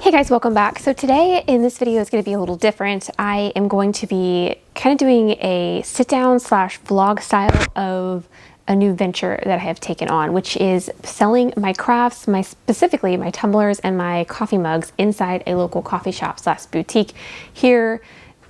Hey guys, welcome back. So today in this video is going to be a little different. I am going to be kind of doing a sit down slash vlog style of a new venture that I have taken on, which is selling my crafts, specifically my tumblers and my coffee mugs inside a local coffee shop slash boutique here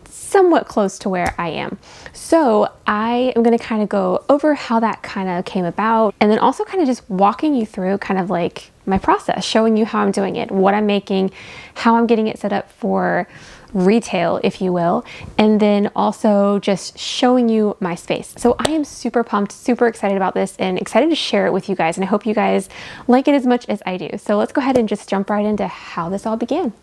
somewhat close to where I am. So I am going to kind of go over how that kind of came about, and then also kind of just walking you through kind of like my process, showing you how I'm doing it, what I'm making, how I'm getting it set up for retail, if you will, and then also just showing you my space. So I am super pumped, super excited about this and excited to share it with you guys, and I hope you guys like it as much as I do. So let's go ahead and just jump right into how this all began.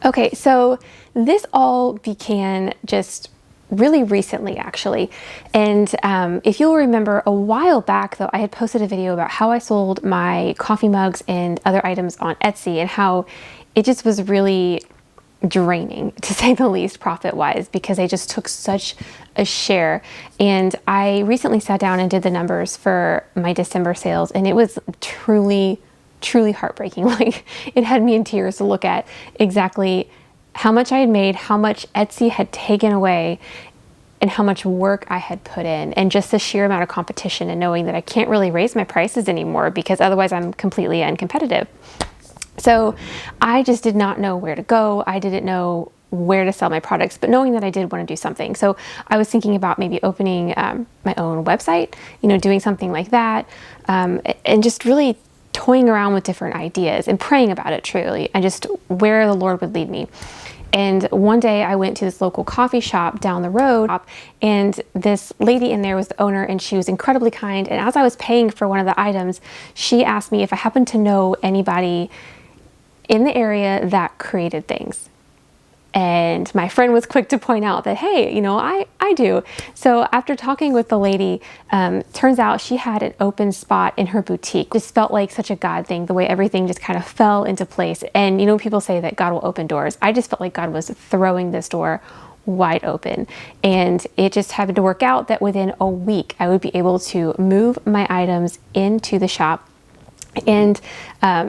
Okay, so this all began just really recently, actually. And if you'll remember, a while back though, I had posted a video about how I sold my coffee mugs and other items on Etsy and how it just was really draining, to say the least, profit-wise, because I just took such a share. And I recently sat down and did the numbers for my December sales, and it was truly heartbreaking. Like, it had me in tears to look at exactly how much I had made, how much Etsy had taken away, and how much work I had put in, and just the sheer amount of competition and knowing that I can't really raise my prices anymore because otherwise I'm completely uncompetitive. So I just did not know where to go. I didn't know where to sell my products, but knowing that I did want to do something. So I was thinking about maybe opening my own website, doing something like that, and just really toying around with different ideas and praying about it truly, and just where the Lord would lead me. And one day I went to this local coffee shop down the road, and this lady in there was the owner, and she was incredibly kind. And as I was paying for one of the items, she asked me if I happened to know anybody in the area that created things. And my friend was quick to point out that, hey, I do. So after talking with the lady, turns out she had an open spot in her boutique. Just felt like such a God thing, the way everything just kind of fell into place. And people say that God will open doors. I just felt like God was throwing this door wide open. And it just happened to work out that within a week, I would be able to move my items into the shop and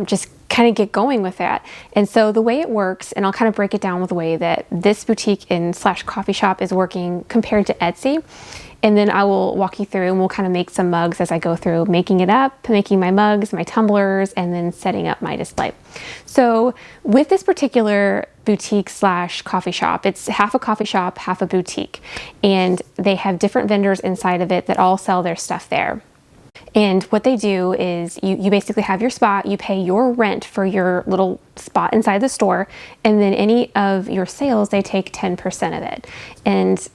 just kind of get going with that. And so the way it works, and I'll kind of break it down with the way that this boutique and slash coffee shop is working compared to Etsy. And then I will walk you through, and we'll kind of make some mugs as I go through making it up, making my mugs, my tumblers, and then setting up my display. So with this particular boutique slash coffee shop, it's half a coffee shop, half a boutique. And they have different vendors inside of it that all sell their stuff there. And what they do is you basically have your spot, you pay your rent for your little spot inside the store, and then any of your sales, they take 10% of it. And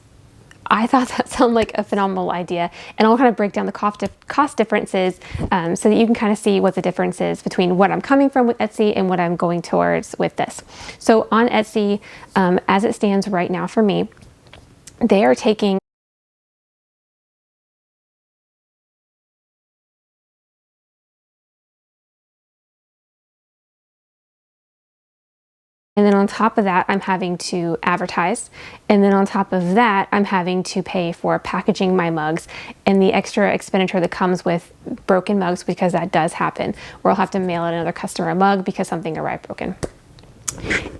I thought that sounded like a phenomenal idea. And I'll kind of break down the cost differences so that you can kind of see what the difference is between what I'm coming from with Etsy and what I'm going towards with this. So on Etsy, as it stands right now for me, they are taking and then on top of that, I'm having to advertise. And then on top of that, I'm having to pay for packaging my mugs and the extra expenditure that comes with broken mugs, because that does happen, where I'll have to mail out another customer a mug because something arrived broken.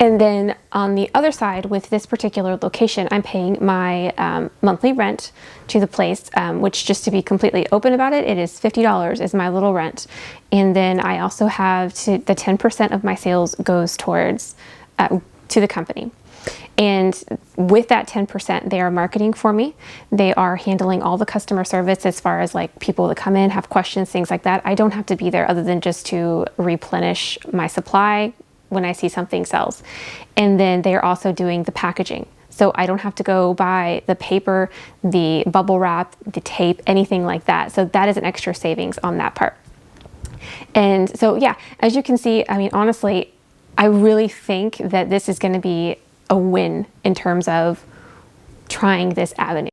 And then on the other side, with this particular location, I'm paying my monthly rent to the place, which, just to be completely open about it, it is $50 is my little rent. And then I also have the 10% of my sales goes towards to the company. And with that 10%, they are marketing for me. They are handling all the customer service as far as like people that come in, have questions, things like that. I don't have to be there other than just to replenish my supply when I see something sells. And then they are also doing the packaging. So I don't have to go buy the paper, the bubble wrap, the tape, anything like that. So that is an extra savings on that part. And so, yeah, as you can see, I mean, honestly, I really think that this is going to be a win in terms of trying this avenue.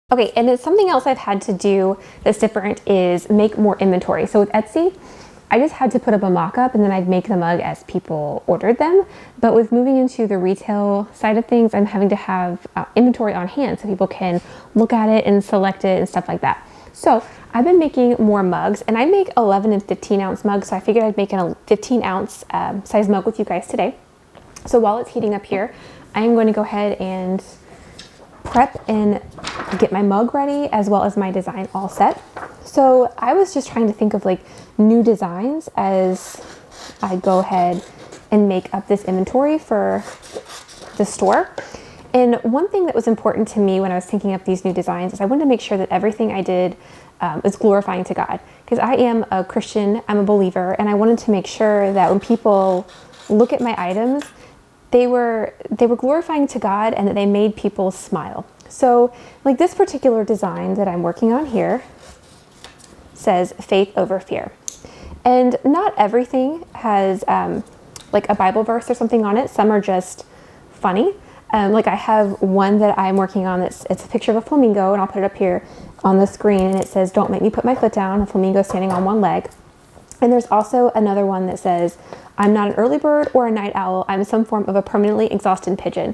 Okay, and then something else I've had to do that's different is make more inventory. So with Etsy, I just had to put up a mock-up and then I'd make the mug as people ordered them. But with moving into the retail side of things, I'm having to have inventory on hand so people can look at it and select it and stuff like that. So I've been making more mugs, and I make 11 and 15 ounce mugs, so I figured I'd make a 15 ounce size mug with you guys today. So while it's heating up here, I am going to go ahead and prep and get my mug ready, as well as my design all set. So I was just trying to think of like new designs as I go ahead and make up this inventory for the store. And one thing that was important to me when I was thinking up these new designs is I wanted to make sure that everything I did is glorifying to God, because I am a Christian, I'm a believer, and I wanted to make sure that when people look at my items, they were glorifying to God and that they made people smile. So like this particular design that I'm working on here says faith over fear. And not everything has like a Bible verse or something on it. Some are just funny. Like I have one that I'm working on it's a picture of a flamingo, and I'll put it up here on the screen, and it says, "Don't make me put my foot down," a flamingo standing on one leg. And there's also another one that says, "I'm not an early bird or a night owl. I'm some form of a permanently exhausted pigeon."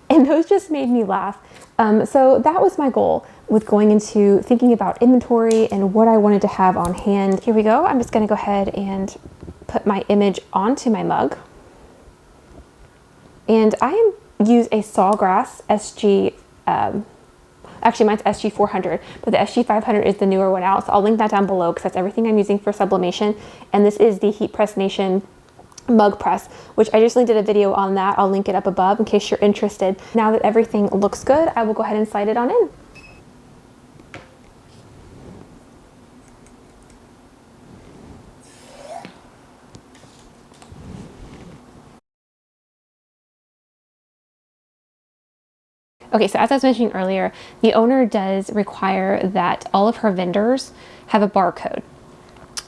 And those just made me laugh. So that was my goal with going into thinking about inventory and what I wanted to have on hand. Here we go. I'm just going to go ahead and put my image onto my mug. And I use a Sawgrass SG, actually mine's SG 400, but the SG 500 is the newer one out. So I'll link that down below because that's everything I'm using for sublimation. And this is the Heat Press Nation mug press, which I just did a video on that. I'll link it up above in case you're interested. Now that everything looks good, I will go ahead and slide it on in. Okay, so as I was mentioning earlier, the owner does require that all of her vendors have a barcode.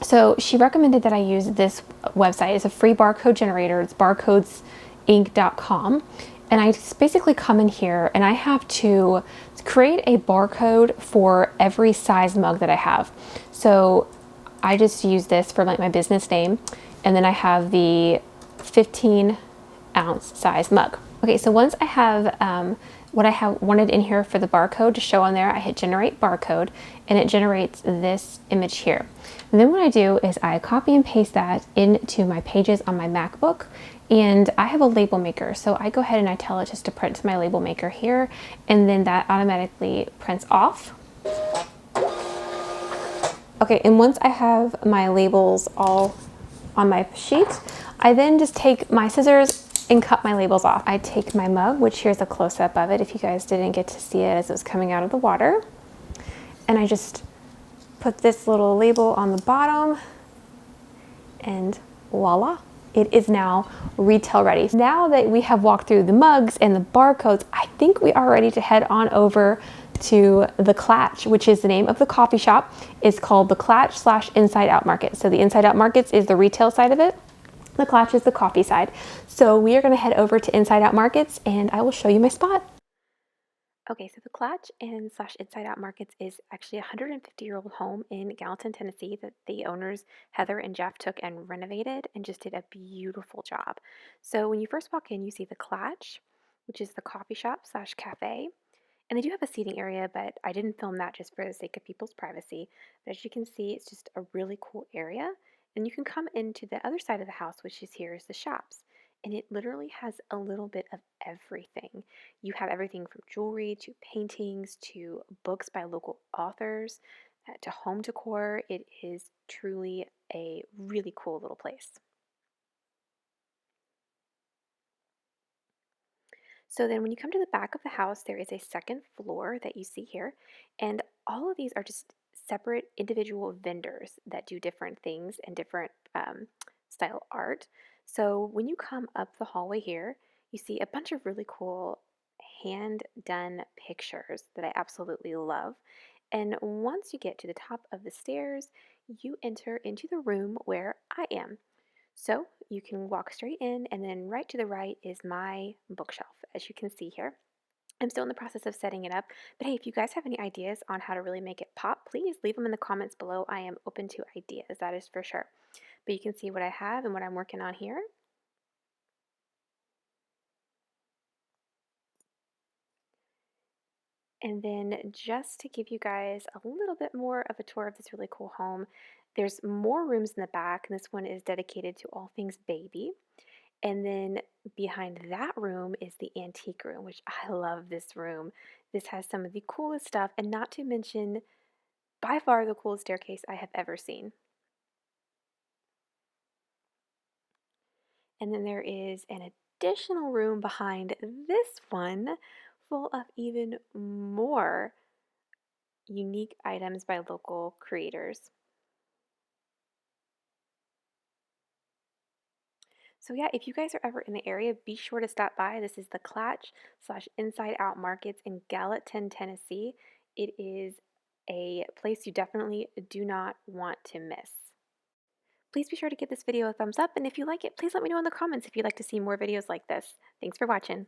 So she recommended that I use this website. It's a free barcode generator. It's barcodesinc.com. And I just basically come in here and I have to create a barcode for every size mug that I have. So I just use this for like my business name. And then I have the 15 ounce size mug. Okay, so once I have what I have wanted in here for the barcode to show on there, I hit generate barcode and it generates this image here. And then what I do is I copy and paste that into my pages on my MacBook, and I have a label maker. So I go ahead and I tell it just to print to my label maker here, and then that automatically prints off. Okay, and once I have my labels all on my sheet, I then just take my scissors and cut my labels off. I take my mug, which here's a close-up of it if you guys didn't get to see it as it was coming out of the water, and I just put this little label on the bottom, and voila, it is now retail ready. Now that we have walked through the mugs and the barcodes, I think we are ready to head on over to the Clatch, which is the name of the coffee shop. It's called the Clatch / Inside Out Market. So the Inside Out Markets is the retail side of it. The Clatch is the coffee side. So we are going to head over to Inside Out Markets and I will show you my spot. Okay, so the Clatch and / Inside Out Markets is actually a 150-year-old home in Gallatin, Tennessee that the owners, Heather and Jeff, took and renovated and just did a beautiful job. So when you first walk in, you see the Clatch, which is the coffee shop / cafe. And they do have a seating area, but I didn't film that just for the sake of people's privacy. But as you can see, it's just a really cool area. And you can come into the other side of the house, which is here is the shops. And it literally has a little bit of everything. You have everything from jewelry to paintings to books by local authors to home decor. It is truly a really cool little place. So then when you come to the back of the house, there is a second floor that you see here. And all of these are just separate individual vendors that do different things and different style art. So when you come up the hallway here, you see a bunch of really cool hand done pictures that I absolutely love. And once you get to the top of the stairs, you enter into the room where I am. So you can walk straight in, and then right to the right is my bookshelf, as you can see here. I'm still in the process of setting it up, but hey, if you guys have any ideas on how to really make it pop, please leave them in the comments below. I am open to ideas, that is for sure. But you can see what I have and what I'm working on here. And then just to give you guys a little bit more of a tour of this really cool home, there's more rooms in the back, and this one is dedicated to all things baby. And then behind that room is the antique room, which I love this room. This has some of the coolest stuff, and not to mention, by far the coolest staircase I have ever seen. And then there is an additional room behind this one full of even more unique items by local creators. So yeah, if you guys are ever in the area, be sure to stop by. This is the Klatch/Inside Out Markets in Gallatin, Tennessee. It is a place you definitely do not want to miss. Please be sure to give this video a thumbs up, and if you like it, please let me know in the comments if you'd like to see more videos like this. Thanks for watching.